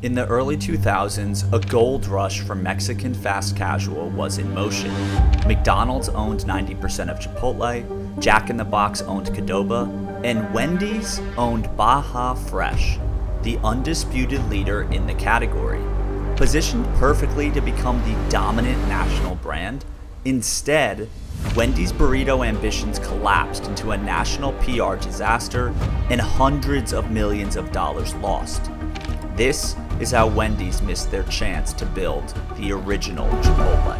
In the early 2000s, a gold rush for Mexican fast casual was in motion. McDonald's owned 90% of Chipotle, Jack in the Box owned Qdoba, and Wendy's owned Baja Fresh, the undisputed leader in the category. Positioned perfectly to become the dominant national brand, instead, Wendy's burrito ambitions collapsed into a national PR disaster and hundreds of millions of dollars lost. This is how Wendy's missed their chance to build the original Chipotle.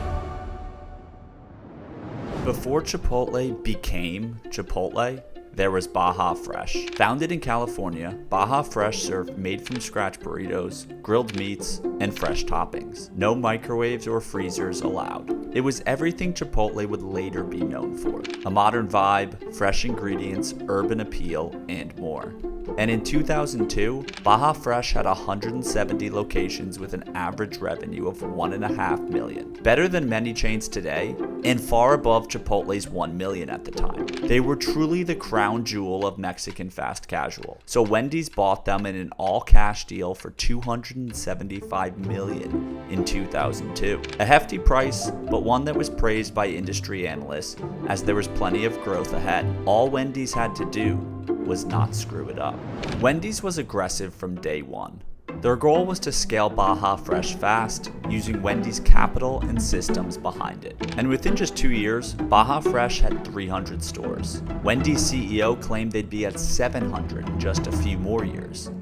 Before Chipotle became Chipotle, there was Baja Fresh. Founded in California, Baja Fresh served made-from-scratch burritos, grilled meats, and fresh toppings. No microwaves or freezers allowed. It was everything Chipotle would later be known for. A modern vibe, fresh ingredients, urban appeal, and more. And in 2002, Baja Fresh had 170 locations with an average revenue of $1.5 million. Better than many chains today, and far above Chipotle's $1 million at the time. They were truly the crown jewel of Mexican fast casual. So Wendy's bought them in an all-cash deal for $275 million in 2002. A hefty price, but one that was praised by industry analysts as there was plenty of growth ahead. All Wendy's had to do was not screw it up. Wendy's was aggressive from day one. Their goal was to scale Baja Fresh fast, using Wendy's capital and systems behind it. And within just 2 years, Baja Fresh had 300 stores. Wendy's CEO claimed they'd be at 700 in just a few more years.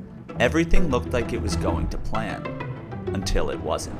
Everything looked like it was going to plan, until it wasn't.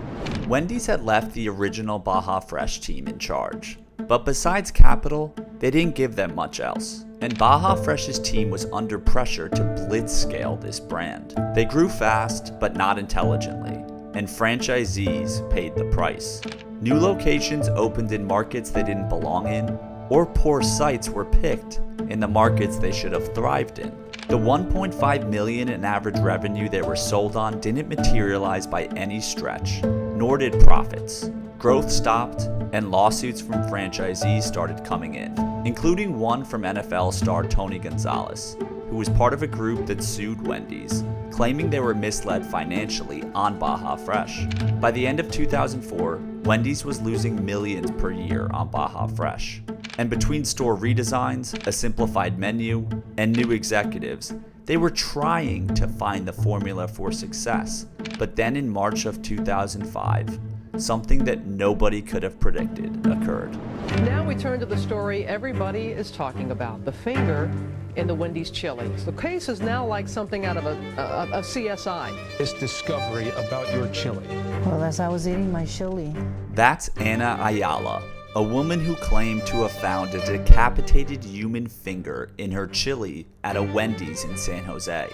Wendy's had left the original Baja Fresh team in charge. But besides capital, they didn't give them much else. And Baja Fresh's team was under pressure to blitzscale this brand. They grew fast, but not intelligently, and franchisees paid the price. New locations opened in markets they didn't belong in, or poor sites were picked in the markets they should have thrived in. The $1.5 million in average revenue they were sold on didn't materialize by any stretch, nor did profits. Growth stopped, and lawsuits from franchisees started coming in, including one from NFL star Tony Gonzalez, who was part of a group that sued Wendy's, claiming they were misled financially on Baja Fresh. By the end of 2004, Wendy's was losing millions per year on Baja Fresh. And between store redesigns, a simplified menu, and new executives, they were trying to find the formula for success. But then in March of 2005, something that nobody could have predicted occurred. Now we turn to the story everybody is talking about, the finger in the Wendy's chili. The case is now like something out of a CSI. This discovery about your chili. Well, as I was eating my chili. That's Ana Ayala, a woman who claimed to have found a decapitated human finger in her chili at a Wendy's in San Jose.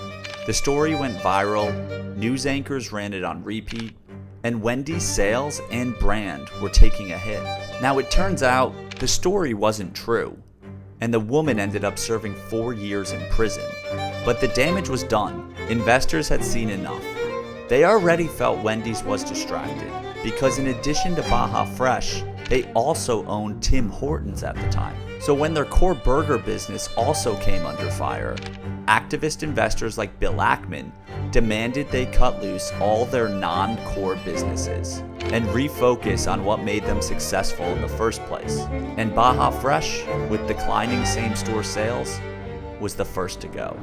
The story went viral, news anchors ran it on repeat, and Wendy's sales and brand were taking a hit. Now it turns out the story wasn't true, and the woman ended up serving 4 years in prison. But the damage was done. Investors had seen enough. They already felt Wendy's was distracted, because in addition to Baja Fresh, they also owned Tim Hortons at the time. So when their core burger business also came under fire, activist investors like Bill Ackman demanded they cut loose all their non-core businesses and refocus on what made them successful in the first place. And Baja Fresh, with declining same-store sales, was the first to go.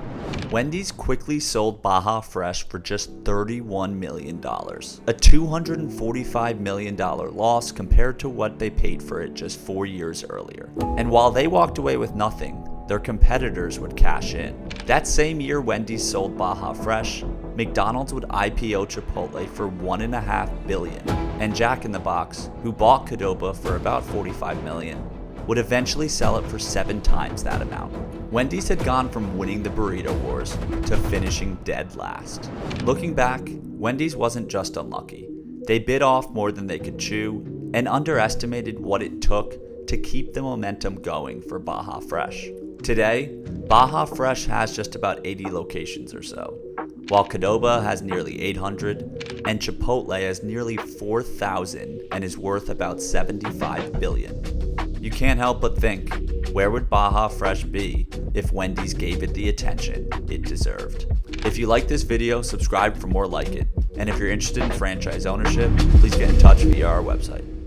Wendy's quickly sold Baja Fresh for just $31 million, a $245 million loss compared to what they paid for it just 4 years earlier. And while they walked away with nothing, their competitors would cash in. That same year Wendy's sold Baja Fresh, McDonald's would IPO Chipotle for $1.5 billion, and Jack in the Box, who bought Qdoba for about $45 million, would eventually sell it for 7 times that amount. Wendy's had gone from winning the burrito wars to finishing dead last. Looking back, Wendy's wasn't just unlucky. They bit off more than they could chew and underestimated what it took to keep the momentum going for Baja Fresh. Today, Baja Fresh has just about 80 locations or so, while Qdoba has nearly 800 and Chipotle has nearly 4,000 and is worth about $75 billion. You can't help but think, where would Baja Fresh be if Wendy's gave it the attention it deserved? If you like this video, subscribe for more like it. And if you're interested in franchise ownership, please get in touch via our website.